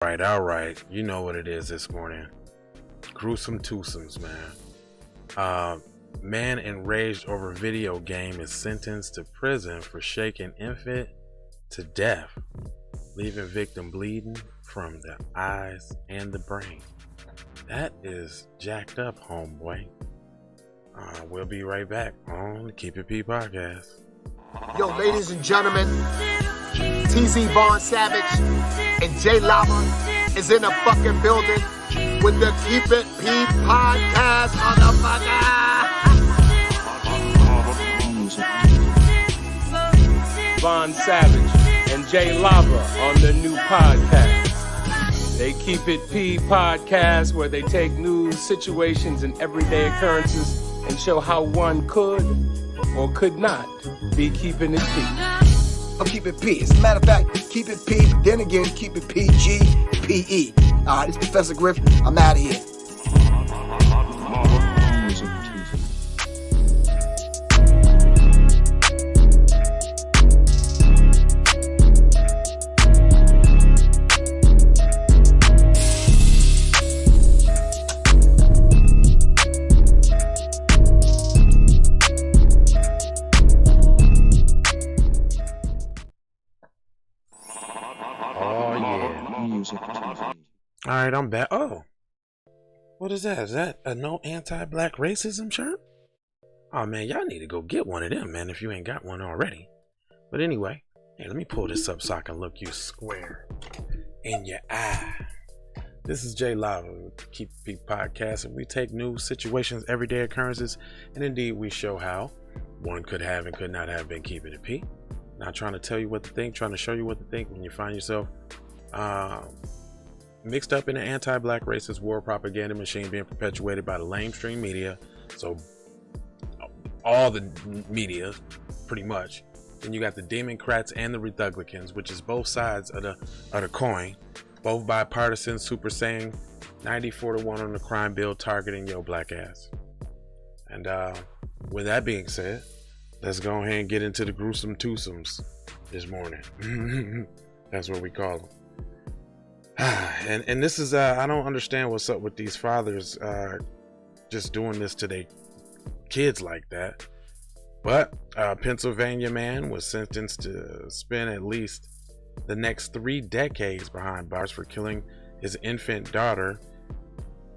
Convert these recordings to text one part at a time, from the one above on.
All right. You know what it is this morning. Gruesome twosomes, man. Man enraged over video game is sentenced to prison for shaking infant to death, leaving victim bleeding from the eyes and the brain. That is jacked up, homeboy. We'll be right back on the Keep It P podcast. Yo, ladies and gentlemen, TZ Vaughn Savage and J Lava is in the fucking building with the Keep It P podcast, motherfucker. Vaughn Savage and J Lava on the new podcast. They Keep It P podcast, where they take news, situations, and everyday occurrences and show how one could or could not be keeping it P. I'll keep it P. As a matter of fact, keep it P, but then again, keep it PG, PE. All right, this is Professor Griff. I'm out of here. All right, I'm back. Oh, what is that? Is that a no anti-black racism shirt? Oh man, y'all need to go get one of them, man, if you ain't got one already. But anyway, hey, let me pull this up so I can look you square in your eye. This is J Lava with the Keep It P podcast, and we take news, situations, everyday occurrences, and indeed we show how one could have and could not have been keeping it P. Not trying to tell you what to think, trying to show you what to think when you find yourself mixed up in an anti-black racist war propaganda machine being perpetuated by the lamestream media. So all the media, pretty much. Then you got the Democrats and the Republicans, which is both sides of the coin, both bipartisan, super saying 94-1 on the crime bill targeting your black ass. And with that being said, let's go ahead and get into the gruesome twosomes this morning. That's what we call them. And this is I don't understand what's up with these fathers just doing this to their kids like that. But a Pennsylvania man was sentenced to spend at least the next 3 decades behind bars for killing his infant daughter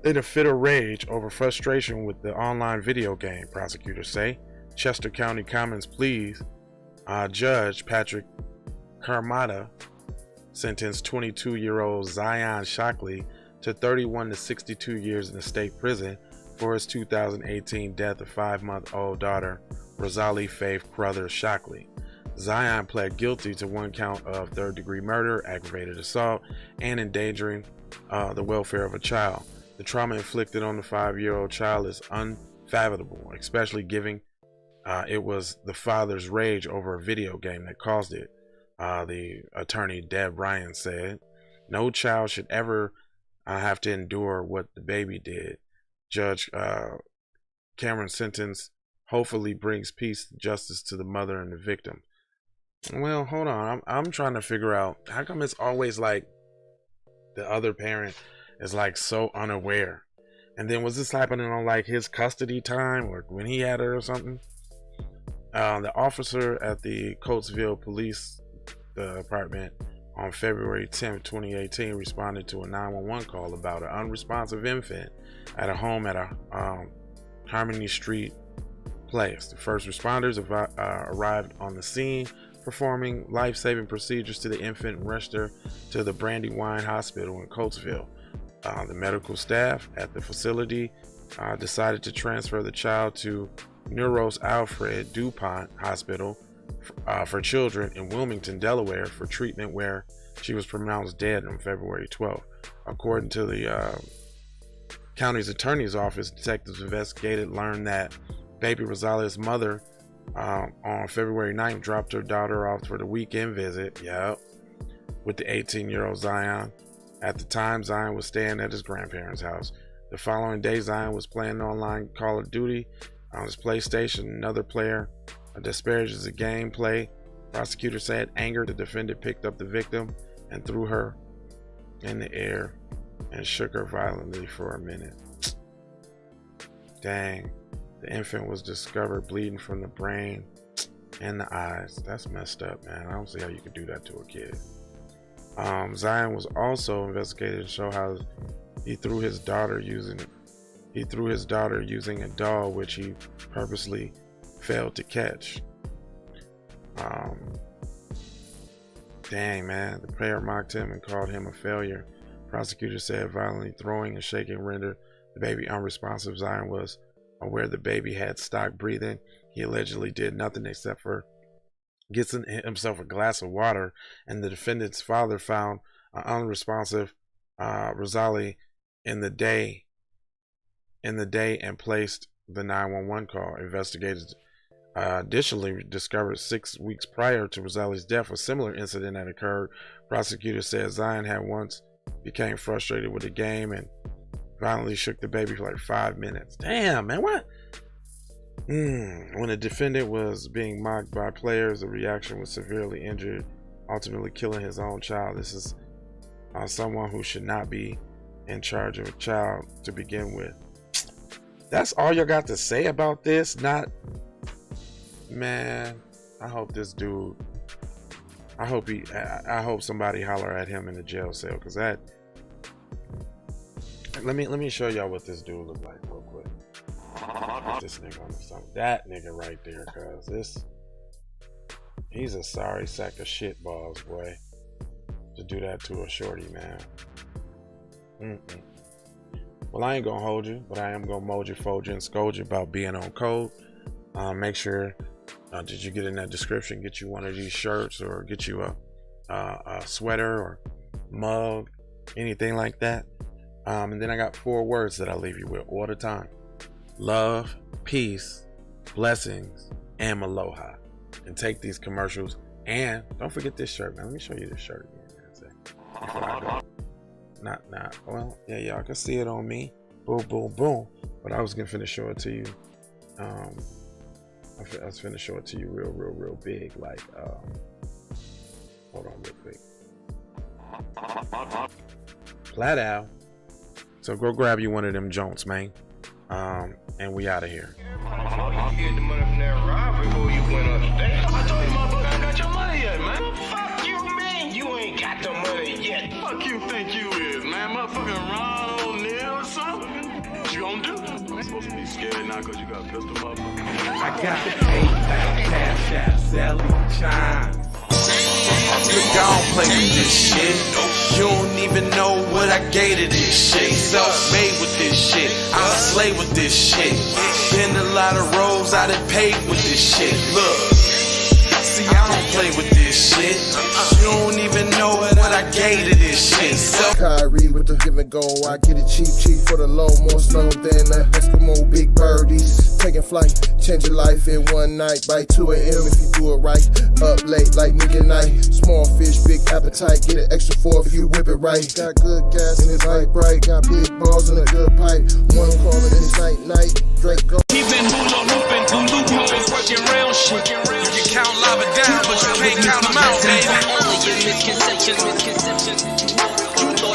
in a fit of rage over frustration with the online video game, prosecutors say. Chester County Commons Pleas Judge Patrick Carmada sentenced 22-year-old Zion Shockley to 31 to 62 years in a state prison for his 2018 death of 5-month-old daughter, Rosalie Faith Crothers Shockley. Zion pled guilty to 1 count of third-degree murder, aggravated assault, and endangering the welfare of a child. The trauma inflicted on the 5-year-old child is unfathomable, especially given it was the father's rage over a video game that caused it. The attorney Deb Ryan said, "No child should ever have to endure what the baby did." Judge Cameron's sentence hopefully brings peace and justice to the mother and the victim. Well, hold on. I'm trying to figure out how come it's always like the other parent is like so unaware. And then was this happening on like his custody time or when he had her or something? The officer at the Coatesville Police Department on February 10th, 2018 responded to a 911 call about an unresponsive infant at a home at a Harmony Street place. The first responders arrived on the scene, performing life-saving procedures to the infant and rushed her to the Brandywine Hospital in Coatesville. The medical staff at the facility decided to transfer the child to Neuros Alfred DuPont Hospital for children in Wilmington, Delaware, for treatment, where she was pronounced dead on February 12th. According to the county's attorney's office, detectives learned that baby Rosalia's mother on February 9th dropped her daughter off for the weekend visit, with the 18-year-old Zion. At the time, Zion was staying at his grandparents' house. The following day, Zion was playing online Call of Duty on his PlayStation. Another player disparages the gameplay. Prosecutors said, angered, the defendant picked up the victim and threw her in the air and shook her violently for a minute. Dang. The infant was discovered bleeding from the brain and the eyes. That's messed up, man. I don't see how you could do that to a kid. Zion was also investigated to show how he threw his daughter using a doll which he purposely failed to catch. Dang, man. The player mocked him and called him a failure. Prosecutors said violently throwing and shaking rendered the baby unresponsive. Zion was aware the baby had stopped breathing. He allegedly did nothing except for getting himself a glass of water, and the defendant's father found unresponsive Rosali in the day and placed the 911 call. Investigators additionally discovered 6 weeks prior to Rosali's death a similar incident had occurred. Prosecutors said Zion had once became frustrated with the game and violently shook the baby for like 5 minutes. Damn, man, what? When the defendant was being mocked by players, the reaction was severely injured, ultimately killing his own child. This is someone who should not be in charge of a child to begin with. That's all you got to say about this? Not, man, I hope this dude, I hope somebody holler at him in the jail cell, because that, let me show y'all what this dude look like real quick. Put this nigga on the side. That nigga right there, cuz he's a sorry sack of shit balls, boy, to do that to a shorty, man. Well, I ain't gonna hold you, but I am gonna mold you, fold you, and scold you about being on code. Make sure, did you get in that description, get you one of these shirts, or get you a sweater or mug, anything like that. And then I got 4 words that I leave you with all the time: love, peace, blessings, and aloha. And take these commercials, and don't forget this shirt, man. Let me show you this shirt again, man. Not well, yeah, y'all can see it on me. Boom, boom, boom. But I was gonna finish show it to you. I was finna show it to you real big, like hold on real quick. Flat out. So go grab you one of them joints, man. And we out of here. You get the money from that robbery before you went upstate. I told you motherfucker I got your money yet, man. Fuck you, man. You ain't got the money yet. Fuck you think you is, man. Motherfucking Ron O'Neal or something. What you gonna do? I'm supposed to be scared now because you got a pistol, motherfucker. I got the 8 cash out, selling chime. You don't play with this shit. You don't even know what I gave to this shit. Self-made with this shit. I slay with this shit. Been a lot of roads I done paid with this shit. Look, see, I don't play with this shit. You don't even know what I gave to this shit. Kyrie with the give and go. I get it cheap for the low, more snow than the Eskimo big birdies. Taking flight, change your life in one night. By 2 a.m. if you do it right. Up late like midnight. Small fish, big appetite. Get an extra 4 if you whip it right. Got good gas in his light bright. Got big balls in a good pipe. One calling this night. Drake go. He been hula hooping, two loopholes, working round shit. You can count lava down, but you can't count them out, baby.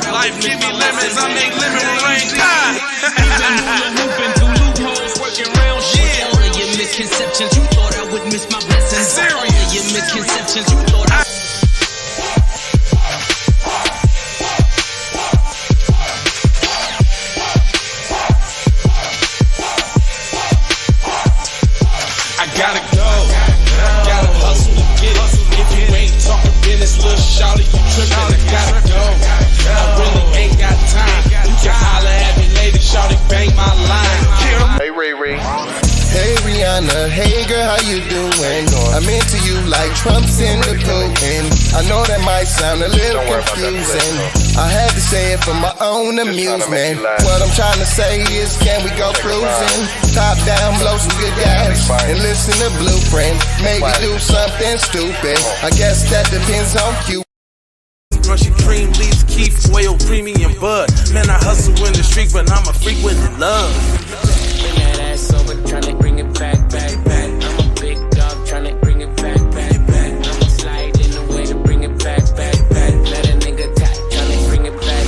Life give me lemons, I make lemon rain. He been hula hooping, two loopholes, working round shit. All of your misconceptions, you thought I would miss my blessings. All of your misconceptions, you thought I gotta go, gotta hustle to get it. If you ain't talking business, little shawty, you trippin'. I gotta go, I really ain't got time. You can holler at me later, shawty, bang my line. Hey, Ray. Hey Rihanna, hey girl, how you doing? I'm into you like Trump's in the pudding. I know that might sound a little confusing. I had to say it for my own amusement. What I'm trying to say is, can we go cruising? Top down, blow some good gas, and listen to Blueprint. Maybe do something stupid. I guess that depends on you. Russian cream leaves Keith, oil, premium bud. Man, I hustle in the street, but I'm a freak with the love. Bring that ass over, tryna bring it back. I'm a big dog, tryna bring it back. I'ma slide in the way to bring it back. Let a nigga tap, tryna bring it back.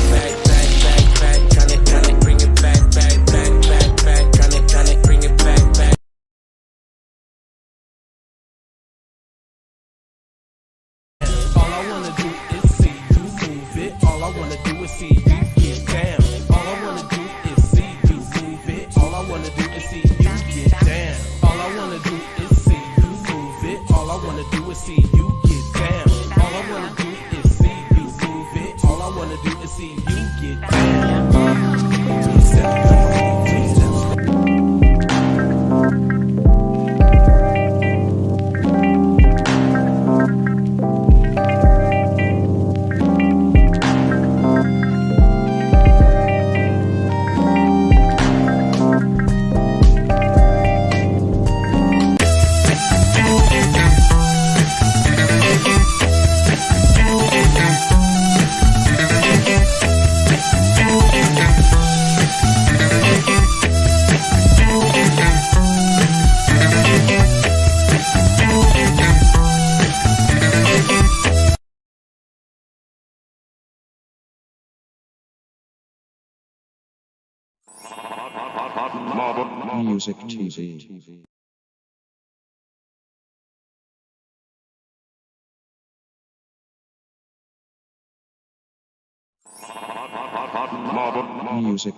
is see you get down. All I wanna do is see you move it. All I wanna do is see you get down. All I wanna do is see you move it. All I wanna do is see you get down. All I wanna do is see you move it. All I wanna do is see you get down. Music TV. Music